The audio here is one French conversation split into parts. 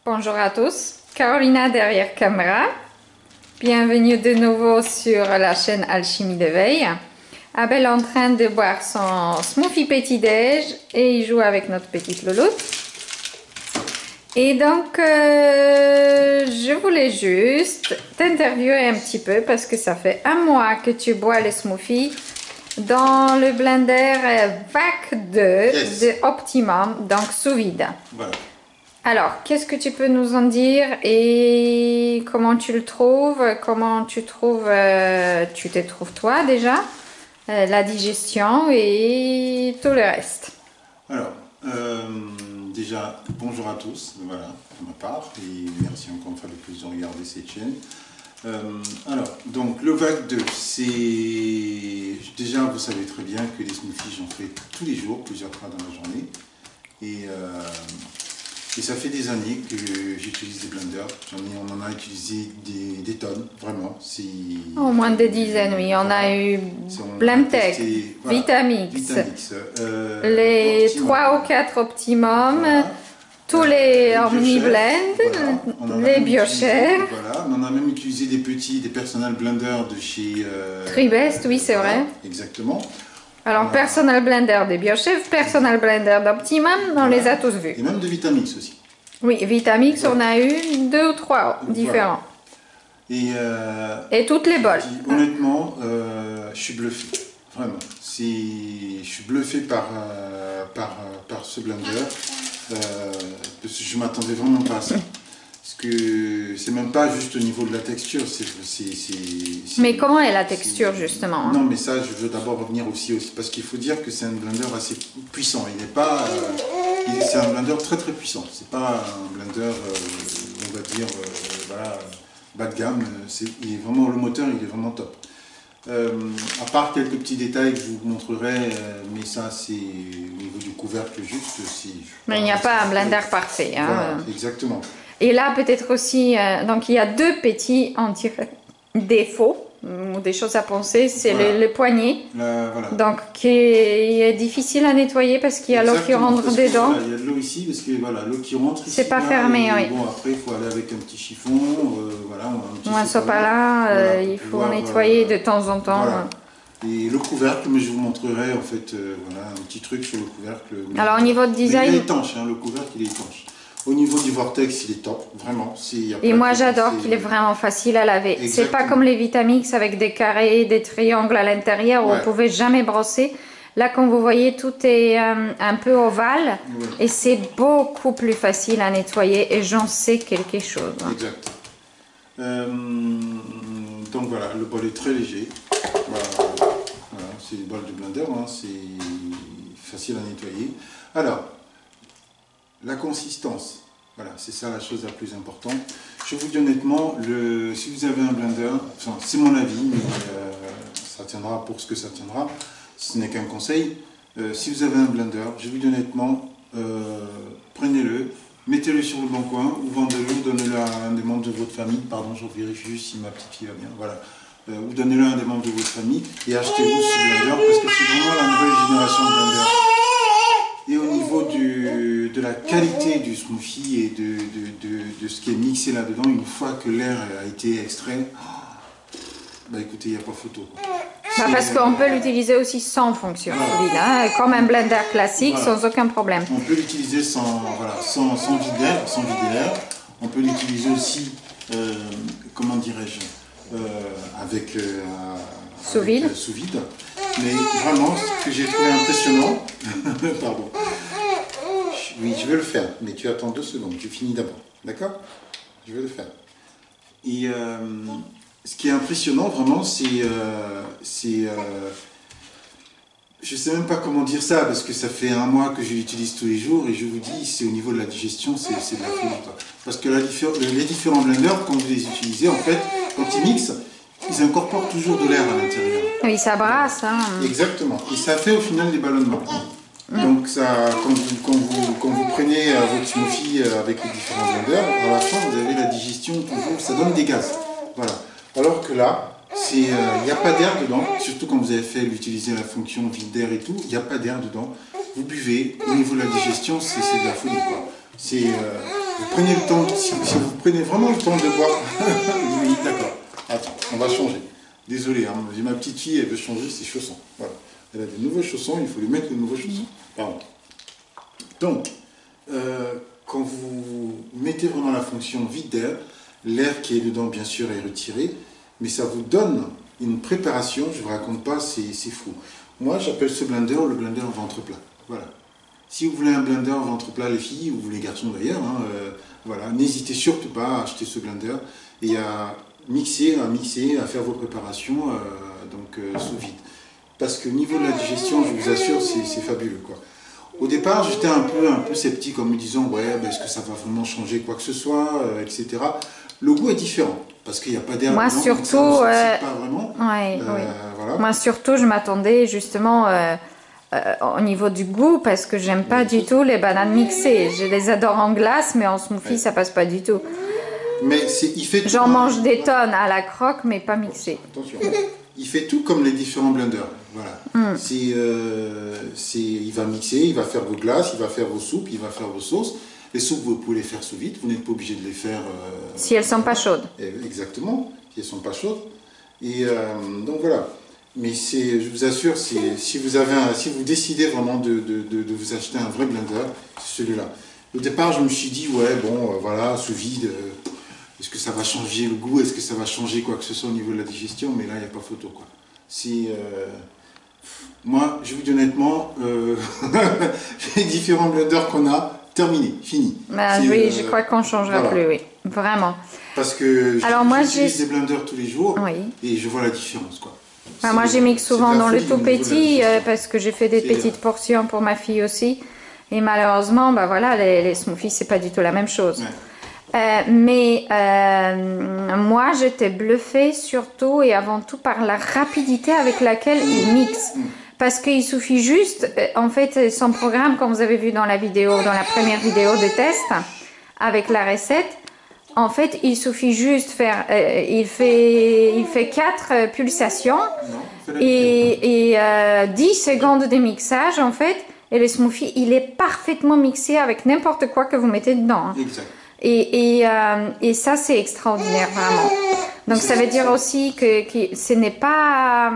Bonjour à tous, Carolina derrière caméra. Bienvenue de nouveau sur la chaîne Alchimie d'éveil. Abel est en train de boire son smoothie petit-déj et il joue avec notre petite louloute. Et donc, je voulais juste t'interviewer un petit peu parce que ça fait un mois que tu bois les smoothies dans le blender VAC 2 de Optimum, donc sous vide. Voilà. Alors, qu'est-ce que tu peux nous en dire et comment tu le trouves? Comment tu trouves, tu te trouves toi déjà, la digestion et tout le reste? Alors, déjà, bonjour à tous, voilà, de ma part, et merci encore une fois de plus de regarder cette chaîne. Alors, donc le VAC 2, c'est... Déjà, vous savez très bien que les smoothies, j'en fais tous les jours, plusieurs fois dans la journée. Et ça fait des années que j'utilise des blenders. On en a utilisé des tonnes, vraiment. Au moins des dizaines, oui. On a eu Blendtec, voilà, Vitamix, les Optimum. 3 ou 4 Optimum, voilà. Tous les OmniBlend, voilà. Les BioChef. Voilà, on a même utilisé des personal blenders de chez... Tribest, oui, c'est vrai. Exactement. Alors, Personal Blender des BioChef, Personal Blender d'Optimum, on les a tous vus. Et même de Vitamix aussi. Oui, Vitamix, on a eu 2 ou 3 différents. Et toutes les bols. Honnêtement, je suis bluffé. Vraiment. Je suis bluffé par ce blender. Parce que je ne m'attendais vraiment pas à ça. Parce que c'est même pas juste au niveau de la texture. Mais comment est la texture justement? Non, mais ça, je veux d'abord revenir aussi parce qu'il faut dire que c'est un blender assez puissant. Il n'est pas, c'est un blender très très puissant. C'est pas un blender, on va dire, voilà, bas de gamme. Il est vraiment, le moteur, il est vraiment top. À part quelques petits détails que je vous montrerai, mais ça c'est au niveau du couvercle juste. Mais il n'y a pas un blender parfait. Hein. Voilà, exactement. Et là, peut-être aussi, donc il y a 2 petits défauts, ou des choses à penser, c'est voilà. le poignet, voilà. Donc qui est difficile à nettoyer parce qu'il y a l'eau qui rentre dedans. Voilà, il y a de l'eau ici, parce que voilà, l'eau qui rentre ici. C'est pas fermé, oui. Bon, après, il faut aller avec un petit chiffon, voilà, ou un sopalin, voilà, il faut nettoyer de temps en temps. Voilà. Et le couvercle, mais je vous montrerai en fait, voilà, un petit truc sur le couvercle. Alors au niveau de design... Mais il est étanche, hein, le couvercle il est étanche. Au niveau du vortex, il est top, vraiment. Et moi j'adore qu'il est vraiment facile à laver. C'est pas comme les Vitamix avec des carrés, des triangles à l'intérieur où on pouvait jamais brosser. Là, comme vous voyez, tout est un peu ovale et c'est beaucoup plus facile à nettoyer et j'en sais quelque chose. Exact. Donc voilà, le bol est très léger. Voilà, c'est le bol de blender, hein, c'est facile à nettoyer. Alors, la consistance, voilà, c'est ça la chose la plus importante. Je vous dis honnêtement, si vous avez un blender, enfin, c'est mon avis, mais ça tiendra pour ce que ça tiendra, ce n'est qu'un conseil. Si vous avez un blender, je vous dis honnêtement, prenez-le, mettez-le sur le bon coin, ou vendez-le, ou donnez-le à un des membres de votre famille. Pardon, je vérifie juste si ma petite fille va bien. Voilà. Ou donnez-le à un des membres de votre famille et achetez-vous ce blender parce que c'est vraiment la nouvelle génération de blender. Et au niveau de la qualité du smoothie et de ce qui est mixé là-dedans, une fois que l'air a été extrait, bah écoutez, il n'y a pas photo. Bah parce qu'on peut l'utiliser aussi sans fonction, voilà. Comme un blender classique, voilà. Sans aucun problème. On peut l'utiliser sans vider l'air. On peut l'utiliser aussi, comment dirais-je, avec sous vide. Mais vraiment, ce que j'ai trouvé impressionnant, pardon, oui, je vais le faire, mais tu attends 2 secondes, tu finis d'abord, d'accord? Je vais le faire. Et ce qui est impressionnant, vraiment, je sais même pas comment dire ça, parce que ça fait un mois que je l'utilise tous les jours, et je vous dis, c'est au niveau de la digestion, c'est de la folie. Parce que les différents blenders, quand vous les utilisez, en fait, quand ils mixent, ils incorporent toujours de l'air à l'intérieur. Oui, ça brasse. Hein. Exactement. Et ça fait au final des ballonnements. Donc ça, quand vous prenez votre smoothie avec les différents blenders, à la fin vous avez la digestion toujours, ça donne des gaz. Voilà. Alors que là, il n'y a pas d'air dedans, surtout quand vous avez fait utiliser la fonction vide d'air et tout, il n'y a pas d'air dedans. Vous buvez, au niveau de la digestion, c'est de la folie, quoi. Vous prenez le temps, si vous prenez vraiment le temps de boire, oui, d'accord. Attends, on va changer. Désolé, hein, j'ai ma petite fille, elle veut changer ses chaussons. Voilà. Elle a de nouveaux chaussons, il faut lui mettre de nouveaux chaussons. Pardon. Donc, quand vous mettez vraiment la fonction vide d'air, l'air qui est dedans, bien sûr, est retiré, mais ça vous donne une préparation, je ne vous raconte pas, c'est fou. Moi, j'appelle ce blender le blender ventre plat. Voilà. Si vous voulez un blender ventre plat, les filles, ou les garçons d'ailleurs, hein, voilà, n'hésitez surtout pas à acheter ce blender et à mixer, à faire vos préparations sous vide. Parce que au niveau de la digestion, je vous assure, c'est fabuleux, quoi. Au départ, j'étais un peu sceptique en me disant ouais, est-ce que ça va vraiment changer quoi que ce soit, etc. Le goût est différent parce qu'il n'y a pas d'air. Moi dedans, surtout, pas vraiment. Ouais, oui. Voilà. Moi surtout, je m'attendais justement au niveau du goût parce que j'aime pas du tout les bananes mixées. Je les adore en glace, mais en smoothie, ça passe pas du tout. Mais il fait. J'en mange des tonnes à la croque, mais pas mixées. Attention. Il fait tout comme les différents blenders. Voilà. Il va mixer, il va faire vos glaces, il va faire vos soupes, il va faire vos sauces. Les soupes, vous pouvez les faire sous vide, vous n'êtes pas obligé de les faire... si elles ne sont pas chaudes. Exactement, si elles ne sont pas chaudes. Et donc voilà. Mais je vous assure, si vous décidez vraiment de vous acheter un vrai blender, c'est celui-là. Au départ, je me suis dit, ouais, bon, voilà, sous vide... Est-ce que ça va changer le goût? Est-ce que ça va changer quoi que ce soit au niveau de la digestion? Mais là, il n'y a pas photo, quoi. Moi, je vous dis honnêtement, les différents blenders qu'on a, terminé, fini. Oui, je crois qu'on ne changera plus, oui. Vraiment. Parce que j'utilise des blenders tous les jours et je vois la différence, quoi. Moi, j'ai mis souvent dans le tout petit parce que j'ai fait des petites portions pour ma fille aussi. Et malheureusement, voilà, les smoothies, c'est pas du tout la même chose. Ouais. Moi, j'étais bluffée surtout et avant tout par la rapidité avec laquelle il mixe. Parce qu'il suffit juste, en fait, son programme, comme vous avez vu dans la vidéo, dans la première vidéo de test, avec la recette, en fait, il suffit juste faire, il fait 4 pulsations et 10 secondes de mixage, en fait, et le smoothie, il est parfaitement mixé avec n'importe quoi que vous mettez dedans. Hein. Exact. Et ça, c'est extraordinaire, vraiment. Donc, ça veut dire aussi que ce n'est pas...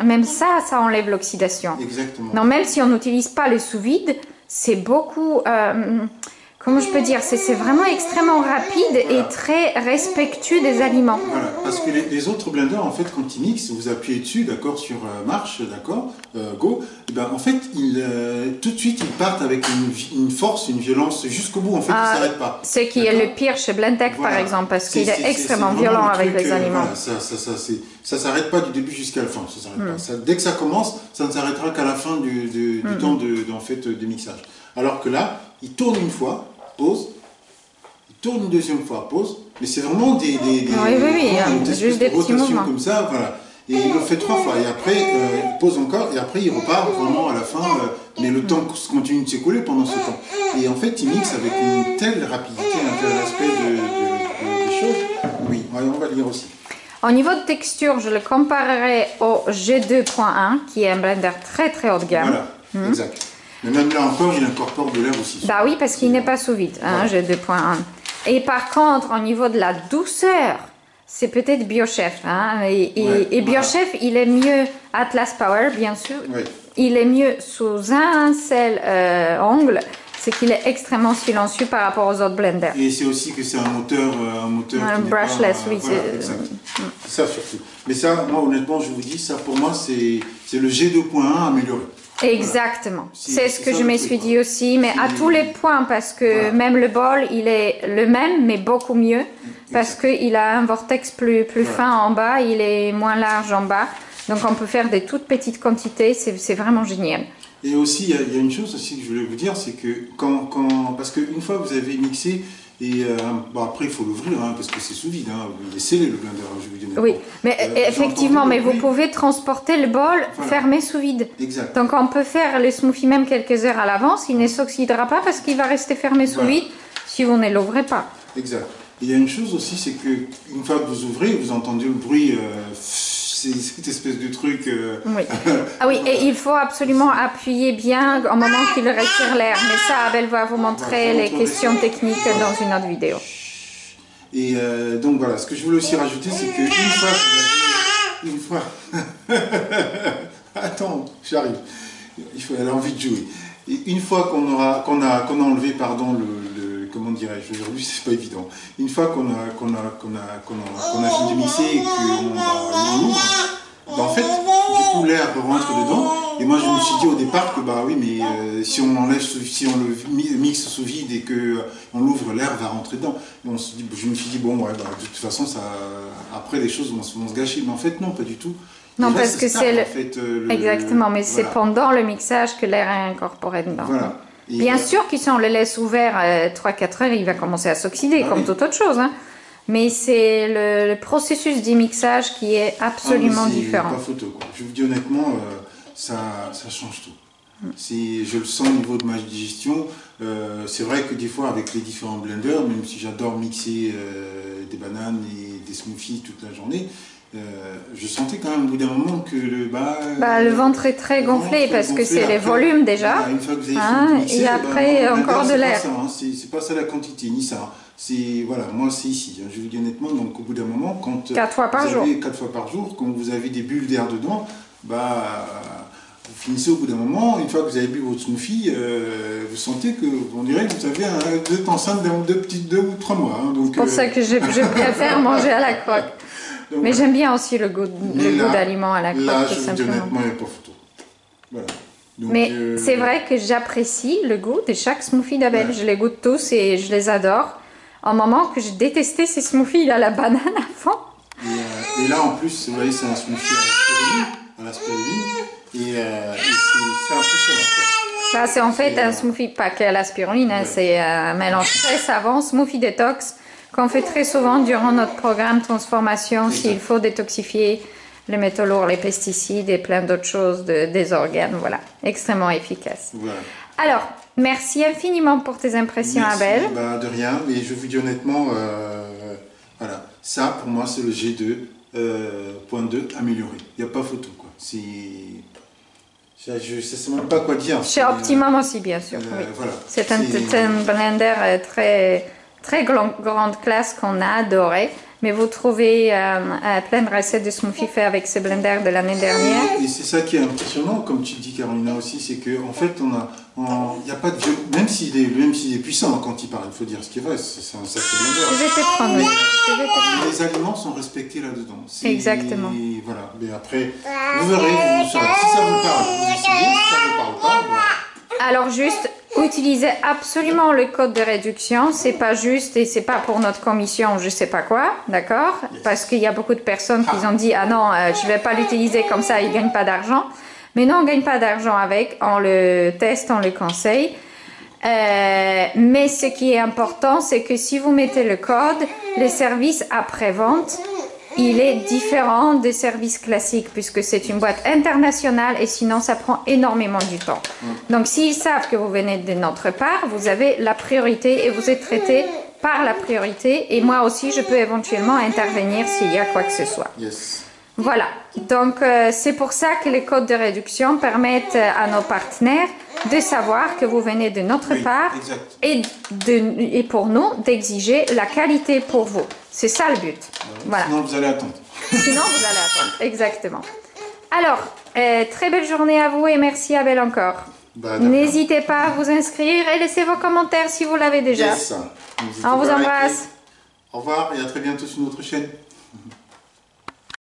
Même ça enlève l'oxydation. Exactement. Non, même si on n'utilise pas le sous-vide, c'est beaucoup... comment je peux dire? C'est vraiment extrêmement rapide et très respectueux des aliments. Voilà, parce que les autres blenders, en fait, quand ils mixent, vous appuyez dessus, d'accord, sur marche, d'accord, go, et ben, en fait, tout de suite, ils partent avec une force, une violence jusqu'au bout, en fait, ils ne s'arrêtent pas. Ce qui est le pire chez Blendtec, par exemple, parce qu'il est extrêmement violent avec les aliments. Voilà, ça ne s'arrête pas du début jusqu'à la fin, ça s'arrête pas. Dès que ça commence, ça ne s'arrêtera qu'à la fin du temps de mixage. Alors que là, il tourne une fois, pause, il tourne une deuxième fois, pause, mais c'est vraiment des juste des petits mouvements comme ça, voilà. Et il le fait 3 fois, et après, il pose encore, et après il repart vraiment à la fin, mais le temps continue de s'écouler pendant ce temps. Et en fait, il mixe avec une telle rapidité, un tel aspect des choses. Oui, on va lire aussi. Au niveau de texture, je le comparerai au G2.1, qui est un blender très très haut de gamme. Voilà, exact. Mais même là encore, il incorpore de l'air aussi. Bah oui, parce qu'il n'est pas sous vide, hein, G2.1. Et par contre, au niveau de la douceur, c'est peut-être BioChef. Hein, et BioChef, il est mieux, Atlas Power, bien sûr, il est mieux sous un seul angle, c'est qu'il est extrêmement silencieux par rapport aux autres blenders. Et c'est aussi que c'est un moteur brushless, oui. Voilà, c'est ça surtout. Mais ça, moi honnêtement, je vous dis, ça pour moi, c'est le G2.1 amélioré. Exactement, c'est ce que je me suis dit aussi, mais à tous les points, parce que même le bol, il est le même, mais beaucoup mieux, parce qu'il a un vortex plus fin en bas, il est moins large en bas, donc on peut faire des toutes petites quantités, c'est vraiment génial. Et aussi, il y a une chose aussi que je voulais vous dire, c'est que parce qu'une fois que vous avez mixé, et après il faut l'ouvrir parce que c'est sous vide, il est scellé le blender, je vous dis. Oui, mais effectivement, mais vous pouvez transporter le bol fermé sous vide. Exact. Donc on peut faire le smoothie même quelques heures à l'avance, il ne s'oxydera pas parce qu'il va rester fermé sous vide si vous ne l'ouvrez pas. Exact. Il y a une chose aussi, c'est que une fois que vous ouvrez, vous entendez le bruit cette espèce de truc. Oui. Ah oui, et il faut absolument appuyer bien au moment qu'il retire l'air. Mais ça, Abel va vous montrer les questions techniques dans une autre vidéo. Et donc voilà, ce que je voulais aussi rajouter, c'est qu'une fois que vous avez... Une fois... Attends, j'arrive. Elle a envie de jouer. Et une fois qu'on a enlevé, pardon, comment dirais-je, aujourd'hui c'est pas évident. Une fois qu'on a fini de mixer et qu'on l'ouvre, en fait, du coup l'air rentre dedans. Et moi je me suis dit au départ que bah oui, mais si on le mixe sous vide et qu'on l'ouvre, l'air va rentrer dedans. Et je me suis dit bon ouais, bah, de toute façon après les choses vont se gâcher. Mais en fait non, pas du tout. Non, parce que c'est exactement, mais c'est pendant le mixage que l'air est incorporé dedans. Voilà. Bien sûr que si on le laisse ouvert 3-4 heures, il va commencer à s'oxyder, comme toute autre chose. Hein. Mais c'est le processus d'imixage qui est absolument différent. Pas photo, quoi. Je vous dis honnêtement, ça change tout. Je le sens au niveau de ma digestion. C'est vrai que des fois, avec les différents blenders, même si j'adore mixer des bananes et des smoothies toute la journée, je sentais quand même au bout d'un moment que le ventre est très gonflé parce que c'est les volumes déjà. Une fois que vous avez fini de mixer, et après encore de l'air. C'est pas ça la quantité, ni ça. Voilà, moi c'est ici. Je vous dis honnêtement, donc au bout d'un moment, quand 4 fois par jour. 4 fois par jour, quand vous avez des bulles d'air dedans, vous finissez au bout d'un moment. Une fois que vous avez bu votre smoothie, vous sentez on dirait que vous avez vous êtes enceinte de 2 ou 3 mois. Hein, c'est pour ça que je préfère manger à la croque. Donc, mais j'aime bien aussi le goût d'aliment à la croque, là, tout simplement. Honnêtement, il n'y a pas photo. Voilà. Donc, mais c'est vrai que j'apprécie le goût de chaque smoothie d'Abel. Ouais. Je les goûte tous et je les adore. Un moment que je détestais ces smoothies à la banane avant. Et là, en plus, vous voyez, c'est un smoothie à l'aspiruline. Et c'est impressionnant, quoi. C'est en fait un smoothie pas qu'à l'aspiruline. Hein, c'est un mélange très savant, smoothie détox, qu'on fait très souvent durant notre programme transformation s'il faut détoxifier les métaux lourds, les pesticides et plein d'autres choses des organes. Voilà, extrêmement efficace. Voilà. Alors, merci infiniment pour tes impressions, Abel. De rien, mais je vous dis honnêtement, voilà, ça pour moi c'est le G2.2 amélioré. Il n'y a pas photo, quoi. Je ne sais même pas quoi dire. Chez Optimum aussi, bien sûr. Oui. Voilà, c'est un blender très grande classe qu'on a adoré. Mais vous trouvez plein de recettes de smoothies faits avec ce blender de l'année dernière. Et c'est ça qui est impressionnant, comme tu dis Carolina aussi, c'est qu'en fait, il n'y a pas de vieux, même s'il est puissant quand il parle, il faut dire ce qui est vrai, c'est un sacré blender. Je vais te prendre, oui. Les aliments sont respectés là-dedans. Exactement. Voilà, mais après, vous verrez, si ça vous parle, vous essayez, si ça ne vous parle pas, voilà. Alors juste, utilisez absolument le code de réduction, c'est pas juste et c'est pas pour notre commission, je sais pas quoi, d'accord? Yes. Parce qu'il y a beaucoup de personnes qui ont dit, ah non, je vais pas l'utiliser comme ça, ils gagnent pas d'argent. Mais non, on gagne pas d'argent avec, on le teste, on le conseille. Mais ce qui est important, c'est que si vous mettez le code, les services après-vente, il est différent des services classiques puisque c'est une boîte internationale et sinon ça prend énormément du temps. Donc s'ils savent que vous venez de notre part, vous avez la priorité et vous êtes traité par la priorité et moi aussi je peux éventuellement intervenir s'il y a quoi que ce soit. Yes. Voilà, donc c'est pour ça que les codes de réduction permettent à nos partenaires de savoir que vous venez de notre part et pour nous d'exiger la qualité pour vous. C'est ça le but. Voilà. Sinon vous allez attendre. Sinon vous allez attendre, exactement. Alors, très belle journée à vous et merci Abel encore. N'hésitez pas à vous inscrire et laissez vos commentaires si vous l'avez déjà. Yes. On vous embrasse. Au revoir et à très bientôt sur notre chaîne.